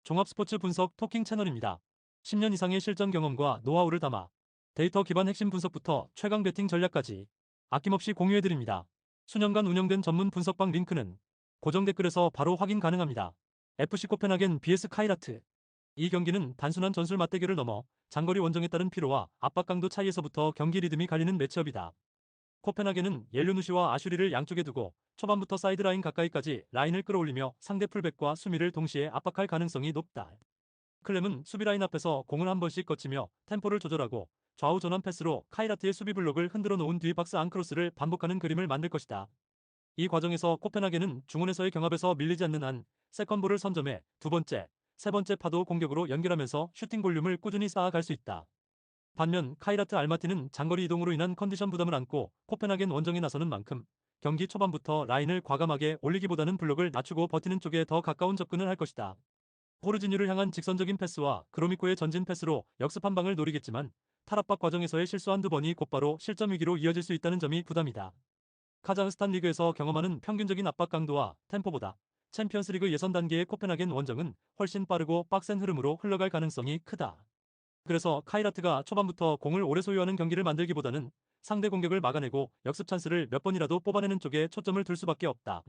종합 스포츠 분석 토킹 채널입니다. 10년 이상의 실전 경험과 노하우를 담아 데이터 기반 핵심 분석부터 최강 배팅 전략까지 아낌없이 공유해드립니다. 수년간 운영된 전문 분석방 링크는 고정 댓글에서 바로 확인 가능합니다. FC 코펜하겐 vs 카이라트. 이 경기는 단순한 전술 맞대결을 넘어 장거리 원정에 따른 피로와 압박 강도 차이에서부터 경기 리듬이 갈리는 매치업이다. 코펜하겐은 옐루누시와 아슈리를 양쪽에 두고 초반부터 사이드라인 가까이까지 라인을 끌어올리며 상대 풀백과 수미를 동시에 압박할 가능성이 높다. 클램은 수비라인 앞에서 공을 한 번씩 거치며 템포를 조절하고 좌우 전환 패스로 카이라트의 수비 블록을 흔들어 놓은 뒤 박스 앙크로스를 반복하는 그림을 만들 것이다. 이 과정에서 코펜하겐은 중원에서의 경합에서 밀리지 않는 한 세컨볼을 선점해 두 번째, 세 번째 파도 공격으로 연결하면서 슈팅 볼륨을 꾸준히 쌓아갈 수 있다. 반면 카이라트 알마티는 장거리 이동으로 인한 컨디션 부담을 안고 코펜하겐 원정에 나서는 만큼 경기 초반부터 라인을 과감하게 올리기보다는 블록을 낮추고 버티는 쪽에 더 가까운 접근을 할 것이다. 호르지뉴를 향한 직선적인 패스와 그로미코의 전진 패스로 역습 한 방을 노리겠지만 탈압박 과정에서의 실수 한두 번이 곧바로 실점 위기로 이어질 수 있다는 점이 부담이다. 카자흐스탄 리그에서 경험하는 평균적인 압박 강도와 템포보다 챔피언스리그 예선 단계의 코펜하겐 원정은 훨씬 빠르고 빡센 흐름으로 흘러갈 가능성이 크다. 그래서 카이라트가 초반부터 공을 오래 소유하는 경기를 만들기보다는 상대 공격을 막아내고 역습 찬스를 몇 번이라도 뽑아내는 쪽에 초점을 둘 수밖에 없다.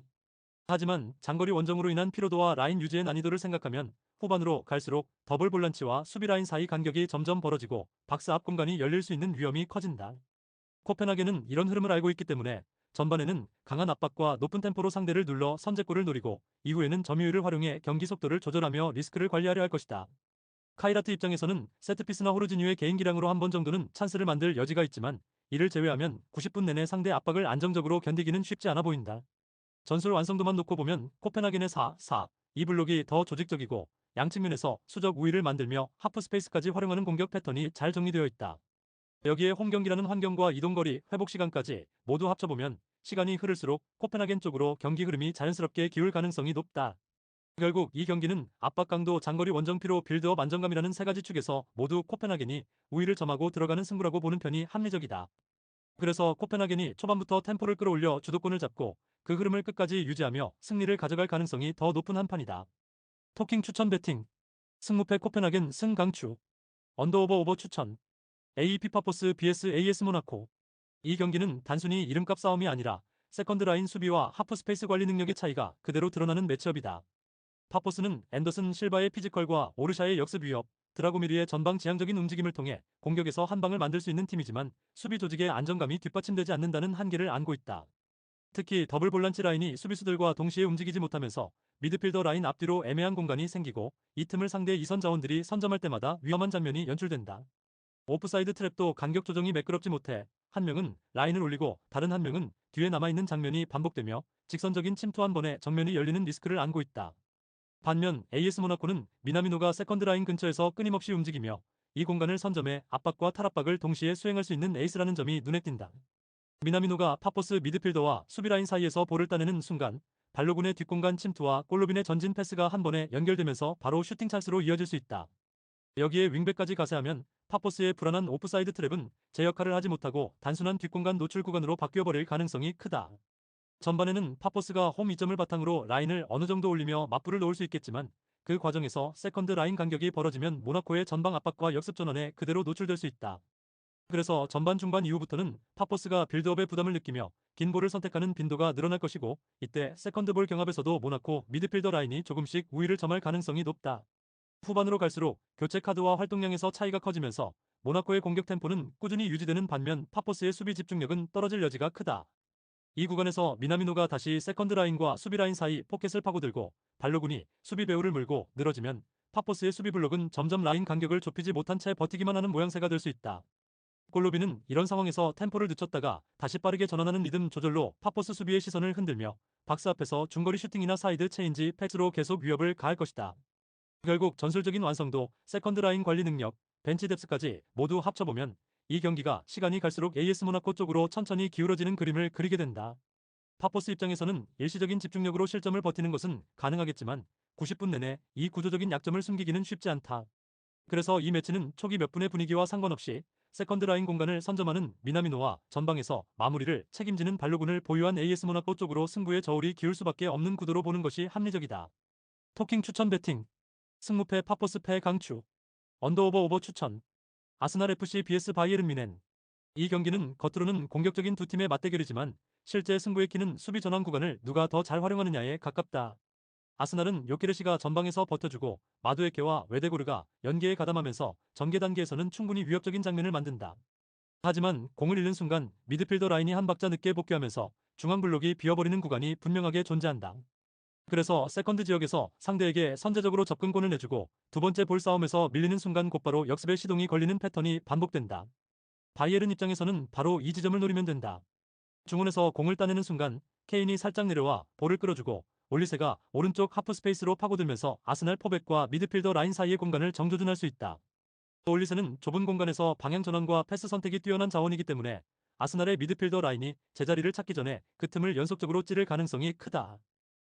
하지만 장거리 원정으로 인한 피로도와 라인 유지의 난이도를 생각하면 후반으로 갈수록 더블 볼란치와 수비 라인 사이 간격이 점점 벌어지고 박스 앞 공간이 열릴 수 있는 위험이 커진다. 코펜하겐은 이런 흐름을 알고 있기 때문에 전반에는 강한 압박과 높은 템포로 상대를 눌러 선제골을 노리고 이후에는 점유율을 활용해 경기 속도를 조절하며 리스크를 관리하려 할 것이다. 카이라트 입장에서는 세트피스나 호르지뉴의 개인 기량으로 한 번 정도는 찬스를 만들 여지가 있지만 이를 제외하면 90분 내내 상대 압박을 안정적으로 견디기는 쉽지 않아 보인다. 전술 완성도만 놓고 보면 코펜하겐의 4-4-2 블록이 더 조직적이고 양측면에서 수적 우위를 만들며 하프 스페이스까지 활용하는 공격 패턴이 잘 정리되어 있다. 여기에 홈 경기라는 환경과 이동거리, 회복 시간까지 모두 합쳐보면 시간이 흐를수록 코펜하겐 쪽으로 경기 흐름이 자연스럽게 기울 가능성이 높다. 결국 이 경기는 압박 강도, 장거리 원정 피로, 빌드업 안정감이라는 세 가지 축에서 모두 코펜하겐이 우위를 점하고 들어가는 승부라고 보는 편이 합리적이다. 그래서 코펜하겐이 초반부터 템포를 끌어올려 주도권을 잡고 그 흐름을 끝까지 유지하며 승리를 가져갈 가능성이 더 높은 한판이다. 토킹 추천 배팅. 승무패 코펜하겐 승강추. 언더오버 오버 추천. AEP 파포스 vs AS 모나코. 이 경기는 단순히 이름값 싸움이 아니라 세컨드 라인 수비와 하프 스페이스 관리 능력의 차이가 그대로 드러나는 매치업이다. 파포스는 앤더슨 실바의 피지컬과 오르샤의 역습 위협, 드라고미르의 전방 지향적인 움직임을 통해 공격에서 한 방을 만들 수 있는 팀이지만 수비 조직의 안정감이 뒷받침되지 않는다는 한계를 안고 있다. 특히 더블 볼란치 라인이 수비수들과 동시에 움직이지 못하면서 미드필더 라인 앞뒤로 애매한 공간이 생기고 이 틈을 상대 이선 자원들이 선점할 때마다 위험한 장면이 연출된다. 오프사이드 트랩도 간격 조정이 매끄럽지 못해 한 명은 라인을 올리고 다른 한 명은 뒤에 남아있는 장면이 반복되며 직선적인 침투 한 번에 정면이 열리는 리스크를 안고 있다. 반면 AS 모나코는 미나미노가 세컨드 라인 근처에서 끊임없이 움직이며 이 공간을 선점해 압박과 탈압박을 동시에 수행할 수 있는 에이스라는 점이 눈에 띈다. 미나미노가 파포스 미드필더와 수비라인 사이에서 볼을 따내는 순간 발로군의 뒷공간 침투와 골로빈의 전진 패스가 한 번에 연결되면서 바로 슈팅 찬스로 이어질 수 있다. 여기에 윙백까지 가세하면 파포스의 불안한 오프사이드 트랩은 제 역할을 하지 못하고 단순한 뒷공간 노출 구간으로 바뀌어버릴 가능성이 크다. 전반에는 파포스가 홈 이점을 바탕으로 라인을 어느 정도 올리며 맞불을 놓을 수 있겠지만 그 과정에서 세컨드 라인 간격이 벌어지면 모나코의 전방 압박과 역습 전환에 그대로 노출될 수 있다. 그래서 전반 중반 이후부터는 파포스가 빌드업의 부담을 느끼며 긴 볼을 선택하는 빈도가 늘어날 것이고 이때 세컨드 볼 경합에서도 모나코 미드필더 라인이 조금씩 우위를 점할 가능성이 높다. 후반으로 갈수록 교체 카드와 활동량에서 차이가 커지면서 모나코의 공격 템포는 꾸준히 유지되는 반면 파포스의 수비 집중력은 떨어질 여지가 크다. 이 구간에서 미나미노가 다시 세컨드 라인과 수비 라인 사이 포켓을 파고들고 발로군이 수비 배우를 물고 늘어지면 파포스의 수비 블록은 점점 라인 간격을 좁히지 못한 채 버티기만 하는 모양새가 될 수 있다. 골로비는 이런 상황에서 템포를 늦췄다가 다시 빠르게 전환하는 리듬 조절로 파포스 수비의 시선을 흔들며 박스 앞에서 중거리 슈팅이나 사이드 체인지 패스로 계속 위협을 가할 것이다. 결국 전술적인 완성도, 세컨드 라인 관리 능력, 벤치 뎁스까지 모두 합쳐보면 이 경기가 시간이 갈수록 AS 모나코 쪽으로 천천히 기울어지는 그림을 그리게 된다. 파포스 입장에서는 일시적인 집중력으로 실점을 버티는 것은 가능하겠지만 90분 내내 이 구조적인 약점을 숨기기는 쉽지 않다. 그래서 이 매치는 초기 몇 분의 분위기와 상관없이 세컨드 라인 공간을 선점하는 미나미노와 전방에서 마무리를 책임지는 발로군을 보유한 AS 모나코 쪽으로 승부의 저울이 기울 수밖에 없는 구도로 보는 것이 합리적이다. 토킹 추천 배팅. 승무패 파포스 패 강추. 언더오버 오버 추천. 아스날 FC vs 바이에른 뮌헨. 이 경기는 겉으로는 공격적인 두 팀의 맞대결이지만 실제 승부의 키는 수비 전환 구간을 누가 더 잘 활용하느냐에 가깝다. 아스날은 요케레시가 전방에서 버텨주고 마두에케와 웨데고르가 연계에 가담하면서 전개 단계에서는 충분히 위협적인 장면을 만든다. 하지만 공을 잃는 순간 미드필더 라인이 한 박자 늦게 복귀하면서 중앙 블록이 비어버리는 구간이 분명하게 존재한다. 그래서 세컨드 지역에서 상대에게 선제적으로 접근권을 내주고 두 번째 볼 싸움에서 밀리는 순간 곧바로 역습의 시동이 걸리는 패턴이 반복된다. 바이에른 입장에서는 바로 이 지점을 노리면 된다. 중원에서 공을 따내는 순간 케인이 살짝 내려와 볼을 끌어주고 올리세가 오른쪽 하프 스페이스로 파고들면서 아스날 포백과 미드필더 라인 사이의 공간을 정조준할 수 있다. 올리세는 좁은 공간에서 방향 전환과 패스 선택이 뛰어난 자원이기 때문에 아스날의 미드필더 라인이 제자리를 찾기 전에 그 틈을 연속적으로 찌를 가능성이 크다.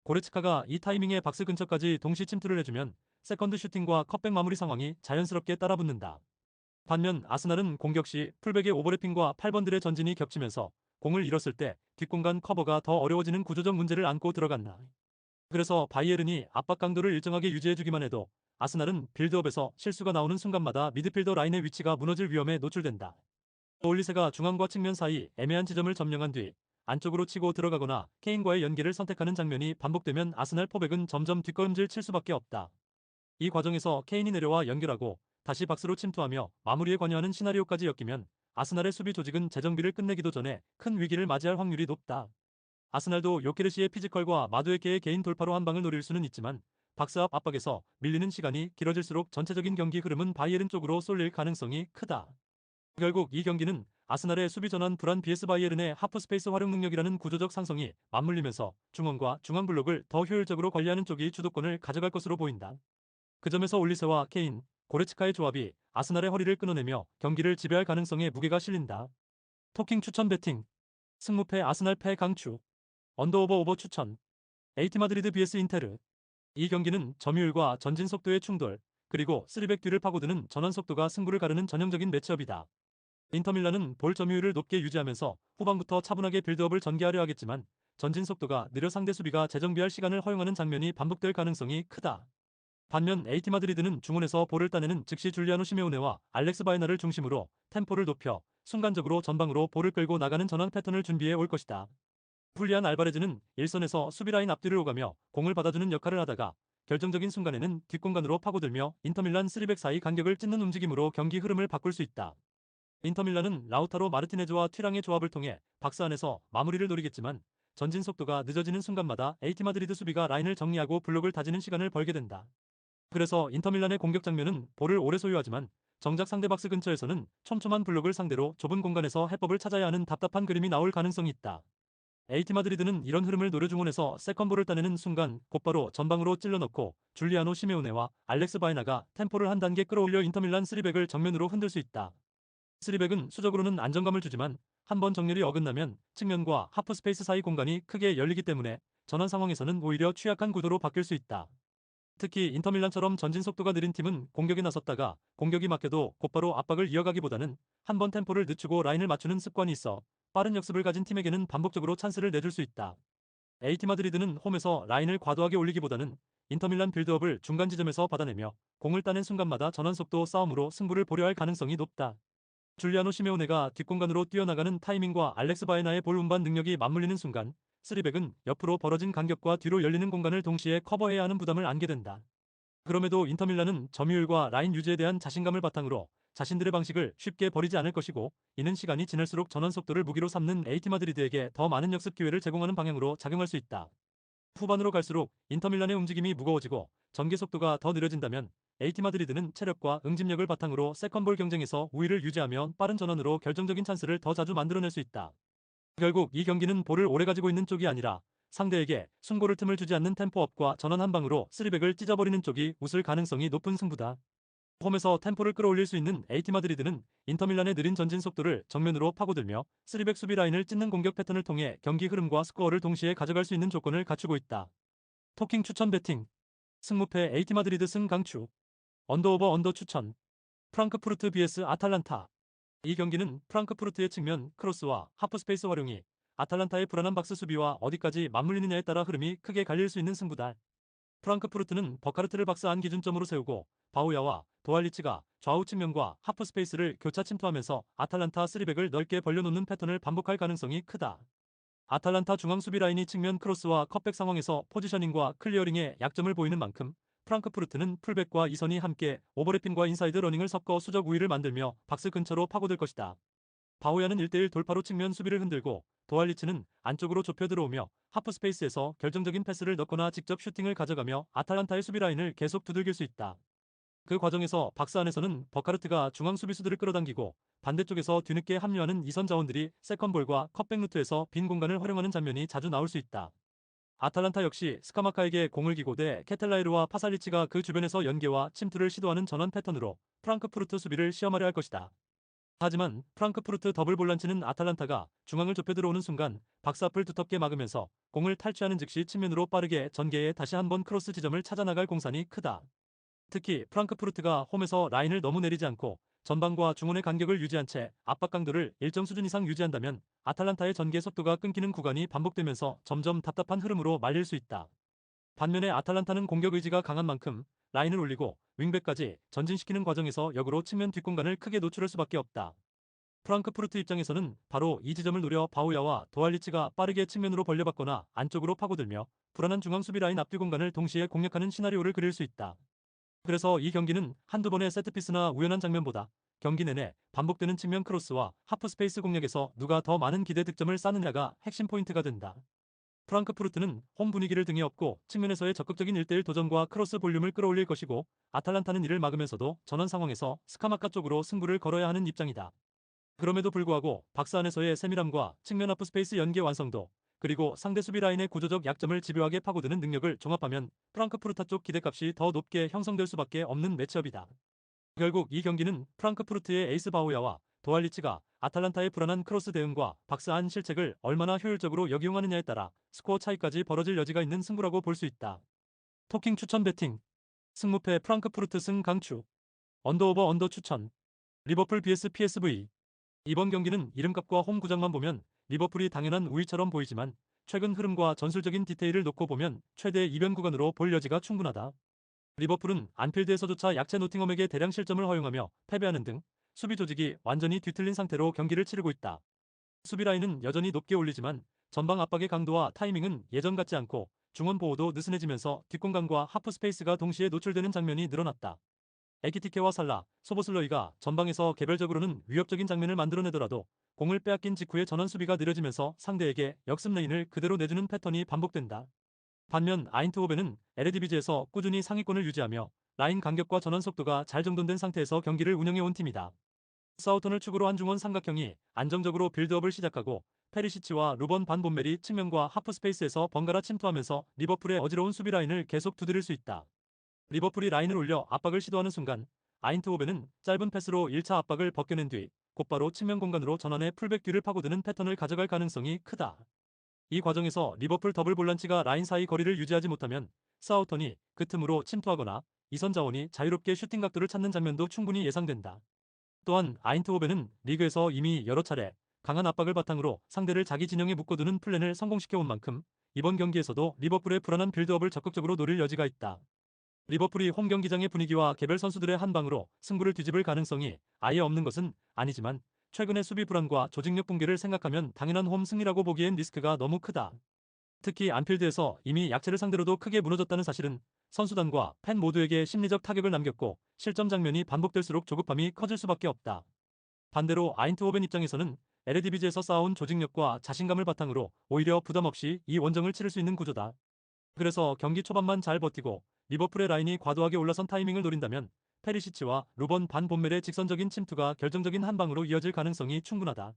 고레츠카가 이 타이밍에 박스 근처까지 동시 침투를 해주면 세컨드 슈팅과 컵백 마무리 상황이 자연스럽게 따라붙는다. 반면 아스날은 공격 시 풀백의 오버래핑과 8번들의 전진이 겹치면서 공을 잃었을 때 뒷공간 커버가 더 어려워지는 구조적 문제를 안고 들어간다. 그래서 바이에른이 압박 강도를 일정하게 유지해주기만 해도 아스날은 빌드업에서 실수가 나오는 순간마다 미드필더 라인의 위치가 무너질 위험에 노출된다. 올리세가 중앙과 측면 사이 애매한 지점을 점령한 뒤 안쪽으로 치고 들어가거나 케인과의 연계를 선택하는 장면이 반복되면 아스날 포백은 점점 뒷걸음질 칠 수밖에 없다. 이 과정에서 케인이 내려와 연결하고 다시 박스로 침투하며 마무리에 관여하는 시나리오까지 엮이면 아스날의 수비 조직은 재정비를 끝내기도 전에 큰 위기를 맞이할 확률이 높다. 아스날도 요케르시의 피지컬과 마두에케의 개인 돌파로 한 방을 노릴 수는 있지만 박스 앞 압박에서 밀리는 시간이 길어질수록 전체적인 경기 흐름은 바이에른 쪽으로 쏠릴 가능성이 크다. 결국 이 경기는 아스날의 수비 전환 불안 vs 바이에른의 하프 스페이스 활용 능력이라는 구조적 상성이 맞물리면서 중원과 중앙 블록을 더 효율적으로 관리하는 쪽이 주도권을 가져갈 것으로 보인다. 그 점에서 올리세와 케인, 고레츠카의 조합이 아스날의 허리를 끊어내며 경기를 지배할 가능성에 무게가 실린다. 토킹 추천 배팅. 승무패 아스날 패 강추. 언더오버 오버 추천. 에이티 마드리드 vs 인테르. 이 경기는 점유율과 전진 속도의 충돌, 그리고 3백 뒤를 파고드는 전환 속도가 승부를 가르는 전형적인 매치업이다. 인터밀란은 볼 점유율을 높게 유지하면서 후반부터 차분하게 빌드업을 전개하려 하겠지만 전진 속도가 느려 상대 수비가 재정비할 시간을 허용하는 장면이 반복될 가능성이 크다. 반면 에이티 마드리드는 중원에서 볼을 따내는 즉시 줄리아노 시메오네와 알렉스 바이나를 중심으로 템포를 높여 순간적으로 전방으로 볼을 끌고 나가는 전환 패턴을 준비해 올 것이다. 훌리안 알바레즈는 일선에서 수비라인 앞뒤를 오가며 공을 받아주는 역할을 하다가 결정적인 순간에는 뒷공간으로 파고들며 인터밀란 3백 사이 간격을 찢는 움직임으로 경기 흐름을 바꿀 수 있다. 인터밀란은 라우타로 마르티네즈와 튀랑의 조합을 통해 박스 안에서 마무리를 노리겠지만 전진 속도가 늦어지는 순간마다 에이티 마드리드 수비가 라인을 정리하고 블록을 다지는 시간을 벌게 된다. 그래서 인터밀란의 공격 장면은 볼을 오래 소유하지만 정작 상대 박스 근처에서는 촘촘한 블록을 상대로 좁은 공간에서 해법을 찾아야 하는 답답한 그림이 나올 가능성이 있다. 에이티 마드리드는 이런 흐름을 노려 중원에서 세컨볼을 따내는 순간 곧바로 전방으로 찔러넣고 줄리아노 시메오네와 알렉스 바이나가 템포를 한 단계 끌어올려 인터밀란 3백을 정면으로 흔들 수 있다. 3백은 수적으로는 안정감을 주지만 한 번 정렬이 어긋나면 측면과 하프 스페이스 사이 공간이 크게 열리기 때문에 전환 상황에서는 오히려 취약한 구도로 바뀔 수 있다. 특히 인터밀란처럼 전진 속도가 느린 팀은 공격에 나섰다가 공격이 막혀도 곧바로 압박을 이어가기보다는 한 번 템포를 늦추고 라인을 맞추는 습관이 있어 빠른 역습을 가진 팀에게는 반복적으로 찬스를 내줄 수 있다. 에이티 마드리드는 홈에서 라인을 과도하게 올리기보다는 인터밀란 빌드업을 중간 지점에서 받아내며 공을 따낸 순간마다 전환 속도 싸움으로 승부를 보려 할 가능성이 높다. 줄리아노 시메오네가 뒷공간으로 뛰어나가는 타이밍과 알렉스 바에나의 볼 운반 능력이 맞물리는 순간 3백은 옆으로 벌어진 간격과 뒤로 열리는 공간을 동시에 커버해야 하는 부담을 안게 된다. 그럼에도 인터밀란은 점유율과 라인 유지에 대한 자신감을 바탕으로 자신들의 방식을 쉽게 버리지 않을 것이고 이는 시간이 지날수록 전환 속도를 무기로 삼는 에이티 마드리드에게 더 많은 역습 기회를 제공하는 방향으로 작용할 수 있다. 후반으로 갈수록 인터밀란의 움직임이 무거워지고 전개 속도가 더 느려진다면 에이티 마드리드는 체력과 응집력을 바탕으로 세컨볼 경쟁에서 우위를 유지하며 빠른 전환으로 결정적인 찬스를 더 자주 만들어낼 수 있다. 결국 이 경기는 볼을 오래 가지고 있는 쪽이 아니라 상대에게 숨고를 틈을 주지 않는 템포업과 전환 한 방으로 3백을 찢어버리는 쪽이 웃을 가능성이 높은 승부다. 홈에서 템포를 끌어올릴 수 있는 에이티 마드리드는 인터밀란의 느린 전진 속도를 정면으로 파고들며 3백 수비 라인을 찢는 공격 패턴을 통해 경기 흐름과 스코어를 동시에 가져갈 수 있는 조건을 갖추고 있다. 토킹 추천 배팅. 승무패 에이티 마드리드 승 강추. 언더오버 언더 추천. 프랑크푸르트 vs 아탈란타. 이 경기는 프랑크푸르트의 측면 크로스와 하프 스페이스 활용이 아탈란타의 불안한 박스 수비와 어디까지 맞물리느냐에 따라 흐름이 크게 갈릴 수 있는 승부다. 프랑크푸르트는 버카르트를 박스 안 기준점으로 세우고 바우야와 도알리치가 좌우 측면과 하프 스페이스를 교차 침투하면서 아탈란타 3백을 넓게 벌려놓는 패턴을 반복할 가능성이 크다. 아탈란타 중앙 수비 라인이 측면 크로스와 컵백 상황에서 포지셔닝과 클리어링에 약점을 보이는 만큼 프랑크푸르트는 풀백과 이선이 함께 오버래핑과 인사이드 러닝을 섞어 수적 우위를 만들며 박스 근처로 파고들 것이다. 바오야는 1대1 돌파로 측면 수비를 흔들고 도알리츠는 안쪽으로 좁혀 들어오며 하프 스페이스에서 결정적인 패스를 넣거나 직접 슈팅을 가져가며 아탈란타의 수비 라인을 계속 두들길 수 있다. 그 과정에서 박스 안에서는 버카르트가 중앙 수비수들을 끌어당기고 반대쪽에서 뒤늦게 합류하는 이선 자원들이 세컨볼과 컵백 루트에서 빈 공간을 활용하는 장면이 자주 나올 수 있다. 아탈란타 역시 스카마카에게 공을 기고대 케텔라이르와 파살리치가 그 주변에서 연계와 침투를 시도하는 전환 패턴으로 프랑크푸르트 수비를 시험하려 할 것이다. 하지만 프랑크푸르트 더블 볼란치는 아탈란타가 중앙을 좁혀 들어오는 순간 박스 앞을 두텁게 막으면서 공을 탈취하는 즉시 측면으로 빠르게 전개해 다시 한번 크로스 지점을 찾아 나갈 공산이 크다. 특히 프랑크푸르트가 홈에서 라인을 너무 내리지 않고 전방과 중원의 간격을 유지한 채 압박 강도를 일정 수준 이상 유지한다면 아탈란타의 전개 속도가 끊기는 구간이 반복되면서 점점 답답한 흐름으로 말릴 수 있다. 반면에 아탈란타는 공격 의지가 강한 만큼 라인을 올리고 윙백까지 전진시키는 과정에서 역으로 측면 뒷공간을 크게 노출할 수밖에 없다. 프랑크푸르트 입장에서는 바로 이 지점을 노려 바우야와 도알리치가 빠르게 측면으로 벌려받거나 안쪽으로 파고들며 불안한 중앙 수비 라인 앞뒤 공간을 동시에 공략하는 시나리오를 그릴 수 있다. 그래서 이 경기는 한두 번의 세트피스나 우연한 장면보다 경기 내내 반복되는 측면 크로스와 하프 스페이스 공략에서 누가 더 많은 기대 득점을 쌓느냐가 핵심 포인트가 된다. 프랑크푸르트는 홈 분위기를 등에 업고 측면에서의 적극적인 1대1 도전과 크로스 볼륨을 끌어올릴 것이고 아탈란타는 이를 막으면서도 전원 상황에서 스카마카 쪽으로 승부를 걸어야 하는 입장이다. 그럼에도 불구하고 박스 안에서의 세밀함과 측면 하프 스페이스 연계 완성도 그리고 상대 수비 라인의 구조적 약점을 집요하게 파고드는 능력을 종합하면 프랑크푸르트 쪽 기대값이 더 높게 형성될 수밖에 없는 매치업이다. 결국 이 경기는 프랑크푸르트의 에이스 바우야와 도알리치가 아탈란타의 불안한 크로스 대응과 박스 안 실책을 얼마나 효율적으로 역이용하느냐에 따라 스코어 차이까지 벌어질 여지가 있는 승부라고 볼 수 있다. 토킹 추천 배팅 승무패 프랑크푸르트 승 강추 언더오버 언더 추천 리버풀 vs PSV 이번 경기는 이름값과 홈 구장만 보면 리버풀이 당연한 우위처럼 보이지만 최근 흐름과 전술적인 디테일을 놓고 보면 최대 이변 구간으로 볼 여지가 충분하다. 리버풀은 안필드에서조차 약체 노팅엄에게 대량 실점을 허용하며 패배하는 등 수비 조직이 완전히 뒤틀린 상태로 경기를 치르고 있다. 수비 라인은 여전히 높게 올리지만 전방 압박의 강도와 타이밍은 예전 같지 않고 중원 보호도 느슨해지면서 뒷공간과 하프 스페이스가 동시에 노출되는 장면이 늘어났다. 에키티케와 살라, 소보슬러이가 전방에서 개별적으로는 위협적인 장면을 만들어내더라도 공을 빼앗긴 직후의 전원 수비가 느려지면서 상대에게 역습 레인을 그대로 내주는 패턴이 반복된다. 반면 아인트호벤은 에레디비지에서 꾸준히 상위권을 유지하며 라인 간격과 전원 속도가 잘 정돈된 상태에서 경기를 운영해온 팀이다. 사우턴을 축으로 한 중원 삼각형이 안정적으로 빌드업을 시작하고 페리시치와 루번 반 본멜이 측면과 하프 스페이스에서 번갈아 침투하면서 리버풀의 어지러운 수비 라인을 계속 두드릴 수 있다. 리버풀이 라인을 올려 압박을 시도하는 순간 아인트호벤은 짧은 패스로 1차 압박을 벗겨낸 뒤 곧바로 측면 공간으로 전환해 풀백 뒤를 파고드는 패턴을 가져갈 가능성이 크다. 이 과정에서 리버풀 더블 볼란치가 라인 사이 거리를 유지하지 못하면 사우턴이 그 틈으로 침투하거나 이선 자원이 자유롭게 슈팅 각도를 찾는 장면도 충분히 예상된다. 또한 아인트호벤은 리그에서 이미 여러 차례 강한 압박을 바탕으로 상대를 자기 진영에 묶어두는 플랜을 성공시켜온 만큼 이번 경기에서도 리버풀의 불안한 빌드업을 적극적으로 노릴 여지가 있다. 리버풀이 홈 경기장의 분위기와 개별 선수들의 한 방으로 승부를 뒤집을 가능성이 아예 없는 것은 아니지만 최근의 수비 불안과 조직력 붕괴를 생각하면 당연한 홈 승리라고 보기엔 리스크가 너무 크다. 특히 안필드에서 이미 약체를 상대로도 크게 무너졌다는 사실은 선수단과 팬 모두에게 심리적 타격을 남겼고 실점 장면이 반복될수록 조급함이 커질 수밖에 없다. 반대로 아인트호벤 입장에서는 에레디비지에서 쌓아온 조직력과 자신감을 바탕으로 오히려 부담 없이 이 원정을 치를 수 있는 구조다. 그래서 경기 초반만 잘 버티고 리버풀의 라인이 과도하게 올라선 타이밍을 노린다면 페리시치와 루번 반 본멜의 직선적인 침투가 결정적인 한 방으로 이어질 가능성이 충분하다.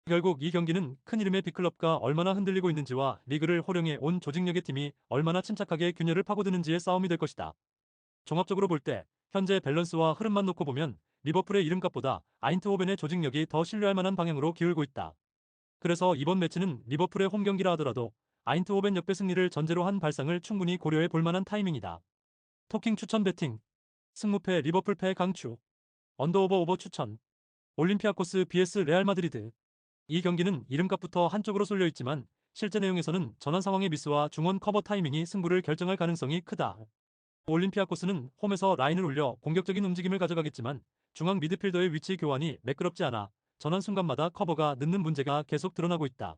결국 이 경기는 큰 이름의 빅클럽과 얼마나 흔들리고 있는지와 리그를 호령해 온 조직력의 팀이 얼마나 침착하게 균열을 파고드는지의 싸움이 될 것이다. 종합적으로 볼 때 현재 밸런스와 흐름만 놓고 보면 리버풀의 이름값보다 아인트호벤의 조직력이 더 신뢰할 만한 방향으로 기울고 있다. 그래서 이번 매치는 리버풀의 홈 경기라 하더라도 아인트호벤 역대 승리를 전제로 한 발상을 충분히 고려해 볼 만한 타이밍이다. 토킹 추천 배팅 승무패 리버풀패 강추 언더오버 오버 추천 올림피아코스 vs 레알 마드리드 이 경기는 이름값부터 한쪽으로 쏠려 있지만 실제 내용에서는 전환 상황의 미스와 중원 커버 타이밍이 승부를 결정할 가능성이 크다. 올림피아코스는 홈에서 라인을 올려 공격적인 움직임을 가져가겠지만 중앙 미드필더의 위치 교환이 매끄럽지 않아 전환 순간마다 커버가 늦는 문제가 계속 드러나고 있다.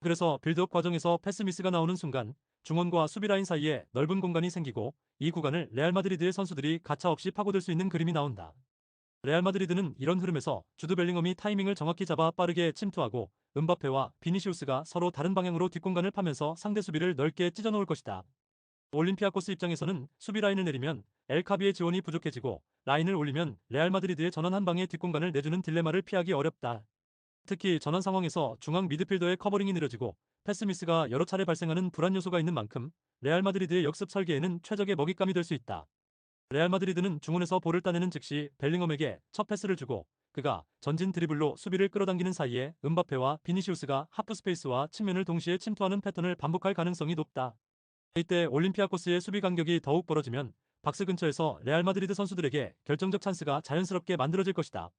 그래서 빌드업 과정에서 패스 미스가 나오는 순간 중원과 수비 라인 사이에 넓은 공간이 생기고 이 구간을 레알 마드리드의 선수들이 가차없이 파고들 수 있는 그림이 나온다. 레알 마드리드는 이런 흐름에서 주드 벨링엄이 타이밍을 정확히 잡아 빠르게 침투하고 은바페와 비니시우스가 서로 다른 방향으로 뒷공간을 파면서 상대 수비를 넓게 찢어놓을 것이다. 올림피아코스 입장에서는 수비 라인을 내리면 엘카비의 지원이 부족해지고 라인을 올리면 레알 마드리드의 전원 한 방에 뒷공간을 내주는 딜레마를 피하기 어렵다. 특히 전환 상황에서 중앙 미드필더의 커버링이 느려지고 패스 미스가 여러 차례 발생하는 불안 요소가 있는 만큼 레알 마드리드의 역습 설계에는 최적의 먹잇감이 될 수 있다. 레알 마드리드는 중원에서 볼을 따내는 즉시 벨링엄에게 첫 패스를 주고 그가 전진 드리블로 수비를 끌어당기는 사이에 은바페와 비니시우스가 하프 스페이스와 측면을 동시에 침투하는 패턴을 반복할 가능성이 높다. 이때 올림피아코스의 수비 간격이 더욱 벌어지면 박스 근처에서 레알 마드리드 선수들에게 결정적 찬스가 자연스럽게 만들어질 것이다.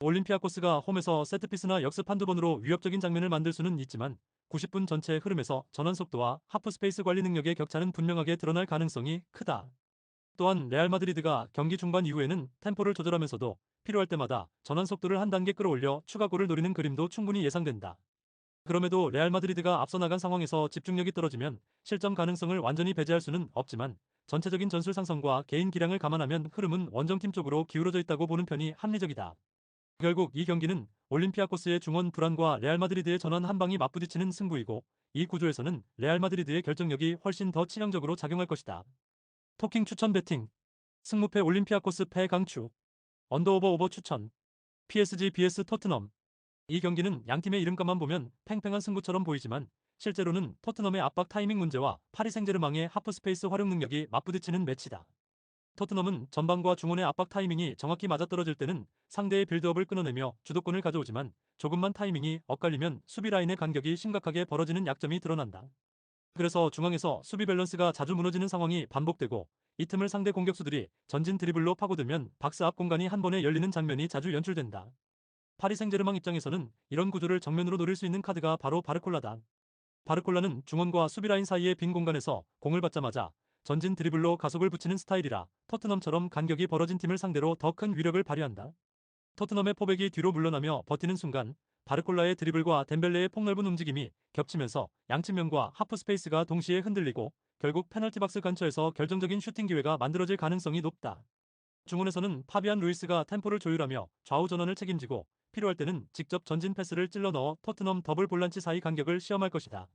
올림피아코스가 홈에서 세트피스나 역습 한두 번으로 위협적인 장면을 만들 수는 있지만 90분 전체의 흐름에서 전환 속도와 하프 스페이스 관리 능력의 격차는 분명하게 드러날 가능성이 크다. 또한 레알 마드리드가 경기 중반 이후에는 템포를 조절하면서도 필요할 때마다 전환 속도를 한 단계 끌어올려 추가골을 노리는 그림도 충분히 예상된다. 그럼에도 레알 마드리드가 앞서 나간 상황에서 집중력이 떨어지면 실점 가능성을 완전히 배제할 수는 없지만 전체적인 전술 상성과 개인 기량을 감안하면 흐름은 원정팀 쪽으로 기울어져 있다고 보는 편이 합리적이다. 결국 이 경기는 올림피아코스의 중원 불안과 레알 마드리드의 전환 한 방이 맞부딪히는 승부이고 이 구조에서는 레알 마드리드의 결정력이 훨씬 더 치명적으로 작용할 것이다. 토킹 추천 배팅 승무패 올림피아코스 패 강추 언더오버 오버 추천 PSG vs 토트넘 이 경기는 양팀의 이름값만 보면 팽팽한 승부처럼 보이지만 실제로는 토트넘의 압박 타이밍 문제와 파리 생제르맹의 하프 스페이스 활용 능력이 맞부딪히는 매치다. 토트넘은 전방과 중원의 압박 타이밍이 정확히 맞아떨어질 때는 상대의 빌드업을 끊어내며 주도권을 가져오지만 조금만 타이밍이 엇갈리면 수비 라인의 간격이 심각하게 벌어지는 약점이 드러난다. 그래서 중앙에서 수비 밸런스가 자주 무너지는 상황이 반복되고 이 틈을 상대 공격수들이 전진 드리블로 파고들면 박스 앞 공간이 한 번에 열리는 장면이 자주 연출된다. 파리 생제르맹 입장에서는 이런 구조를 정면으로 노릴 수 있는 카드가 바로 바르콜라다. 바르콜라는 중원과 수비 라인 사이의 빈 공간에서 공을 받자마자 전진 드리블로 가속을 붙이는 스타일이라 토트넘처럼 간격이 벌어진 팀을 상대로 더 큰 위력을 발휘한다. 토트넘의 포백이 뒤로 물러나며 버티는 순간 바르콜라의 드리블과 덴벨레의 폭넓은 움직임이 겹치면서 양측면과 하프 스페이스가 동시에 흔들리고 결국 페널티 박스 근처에서 결정적인 슈팅 기회가 만들어질 가능성이 높다. 중원에서는 파비안 루이스가 템포를 조율하며 좌우 전환을 책임지고 필요할 때는 직접 전진 패스를 찔러 넣어 토트넘 더블 볼란치 사이 간격을 시험할 것이다.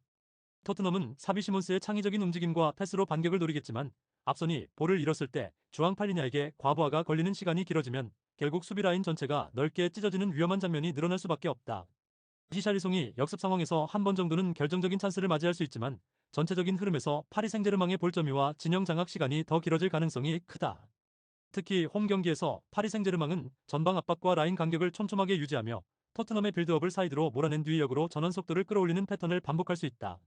토트넘은 사비 시몬스의 창의적인 움직임과 패스로 반격을 노리겠지만 앞선이 볼을 잃었을 때 주앙 팔리냐에게 과부하가 걸리는 시간이 길어지면 결국 수비 라인 전체가 넓게 찢어지는 위험한 장면이 늘어날 수밖에 없다. 히샬리송이 역습 상황에서 한 번 정도는 결정적인 찬스를 맞이할 수 있지만 전체적인 흐름에서 파리 생제르맹의 볼점유와 진영 장악 시간이 더 길어질 가능성이 크다. 특히 홈 경기에서 파리 생제르맹은 전방 압박과 라인 간격을 촘촘하게 유지하며 토트넘의 빌드업을 사이드로 몰아낸 뒤 역으로 전환 속도를 끌어올리는 패턴을 반복할 수 있다.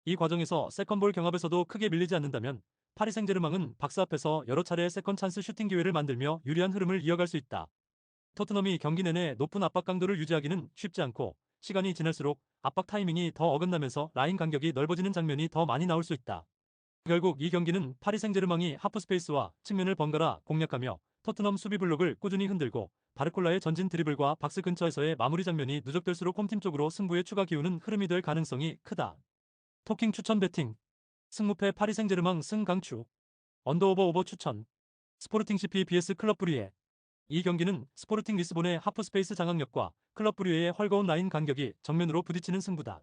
이 과정에서 세컨볼 경합에서도 크게 밀리지 않는다면 파리 생제르맹은 박스 앞에서 여러 차례 세컨 찬스 슈팅 기회를 만들며 유리한 흐름을 이어갈 수 있다. 토트넘이 경기 내내 높은 압박 강도를 유지하기는 쉽지 않고 시간이 지날수록 압박 타이밍이 더 어긋나면서 라인 간격이 넓어지는 장면이 더 많이 나올 수 있다. 결국 이 경기는 파리 생제르맹이 하프 스페이스와 측면을 번갈아 공략하며 토트넘 수비 블록을 꾸준히 흔들고 바르콜라의 전진 드리블과 박스 근처에서의 마무리 장면이 누적될수록 홈팀 쪽으로 승부에 추가 기우는 흐름이 될 가능성이 크다. 토킹 추천 배팅 승무패 파리 생제르맹 승 강추 언더오버 오버 추천 스포르팅 CP vs 클럽 브리에 이 경기는 스포르팅 리스본의 하프 스페이스 장악력과 클럽 브리에의 헐거운 라인 간격이 정면으로 부딪히는 승부다.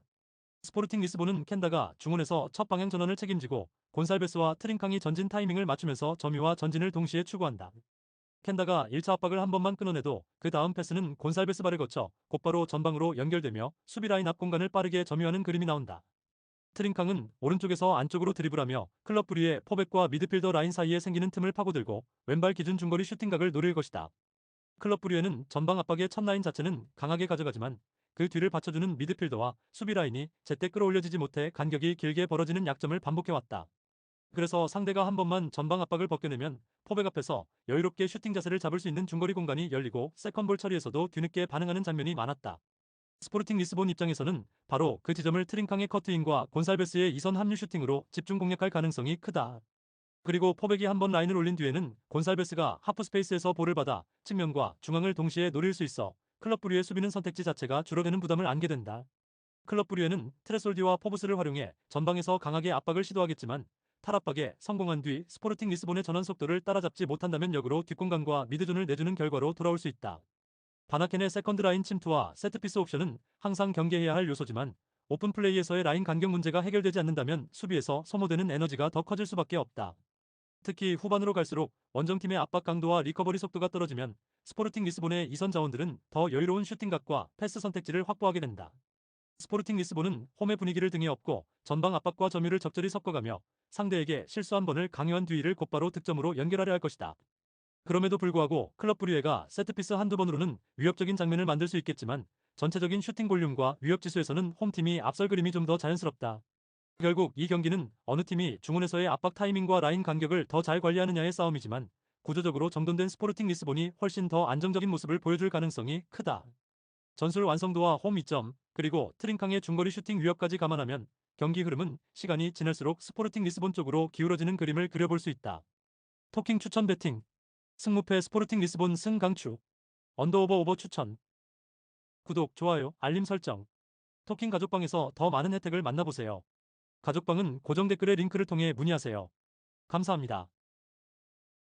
스포르팅 리스본은 켄다가 중원에서 첫 방향 전환을 책임지고 곤살베스와 트링캉이 전진 타이밍을 맞추면서 점유와 전진을 동시에 추구한다. 켄다가 1차 압박을 한 번만 끊어내도 그 다음 패스는 곤살베스 발을 거쳐 곧바로 전방으로 연결되며 수비 라인 앞 공간을 빠르게 점유하는 그림이 나온다. 트링캉은 오른쪽에서 안쪽으로 드리블하며 클럽 브리의 포백과 미드필더 라인 사이에 생기는 틈을 파고들고 왼발 기준 중거리 슈팅각을 노릴 것이다. 클럽 브리에는 전방 압박의 첫 라인 자체는 강하게 가져가지만 그 뒤를 받쳐주는 미드필더와 수비 라인이 제때 끌어올려지지 못해 간격이 길게 벌어지는 약점을 반복해왔다. 그래서 상대가 한 번만 전방 압박을 벗겨내면 포백 앞에서 여유롭게 슈팅 자세를 잡을 수 있는 중거리 공간이 열리고 세컨볼 처리에서도 뒤늦게 반응하는 장면이 많았다. 스포르팅 리스본 입장에서는 바로 그 지점을 트링캉의 커트인과 곤살베스의 2선 합류 슈팅으로 집중 공략할 가능성이 크다. 그리고 포백이 한번 라인을 올린 뒤에는 곤살베스가 하프 스페이스에서 볼을 받아 측면과 중앙을 동시에 노릴 수 있어 클럽 브류의 수비는 선택지 자체가 줄어드는 부담을 안게 된다. 클럽 브류에는 트레솔디와 포브스를 활용해 전방에서 강하게 압박을 시도하겠지만 탈압박에 성공한 뒤 스포르팅 리스본의 전환 속도를 따라잡지 못한다면 역으로 뒷공간과 미드존을 내주는 결과로 돌아올 수 있다. 바나켄의 세컨드 라인 침투와 세트피스 옵션은 항상 경계해야 할 요소지만 오픈 플레이에서의 라인 간격 문제가 해결되지 않는다면 수비에서 소모되는 에너지가 더 커질 수밖에 없다. 특히 후반으로 갈수록 원정팀의 압박 강도와 리커버리 속도가 떨어지면 스포르팅 리스본의 이선 자원들은 더 여유로운 슈팅각과 패스 선택지를 확보하게 된다. 스포르팅 리스본은 홈의 분위기를 등에 업고 전방 압박과 점유를 적절히 섞어가며 상대에게 실수 한 번을 강요한 뒤를 곧바로 득점으로 연결하려 할 것이다. 그럼에도 불구하고 클럽 브리에가 세트피스 한두 번으로는 위협적인 장면을 만들 수 있겠지만 전체적인 슈팅 볼륨과 위협 지수에서는 홈팀이 앞설 그림이 좀 더 자연스럽다. 결국 이 경기는 어느 팀이 중원에서의 압박 타이밍과 라인 간격을 더 잘 관리하느냐의 싸움이지만 구조적으로 정돈된 스포르팅 리스본이 훨씬 더 안정적인 모습을 보여줄 가능성이 크다. 전술 완성도와 홈 이점, 그리고 트링캉의 중거리 슈팅 위협까지 감안하면 경기 흐름은 시간이 지날수록 스포르팅 리스본 쪽으로 기울어지는 그림을 그려볼 수 있다. 토킹 추천 배팅. 승무패 스포르팅 리스본 승 강추. 언더오버 오버 추천. 구독, 좋아요, 알림 설정. 토킹 가족방에서 더 많은 혜택을 만나보세요. 가족방은 고정 댓글의 링크를 통해 문의하세요. 감사합니다.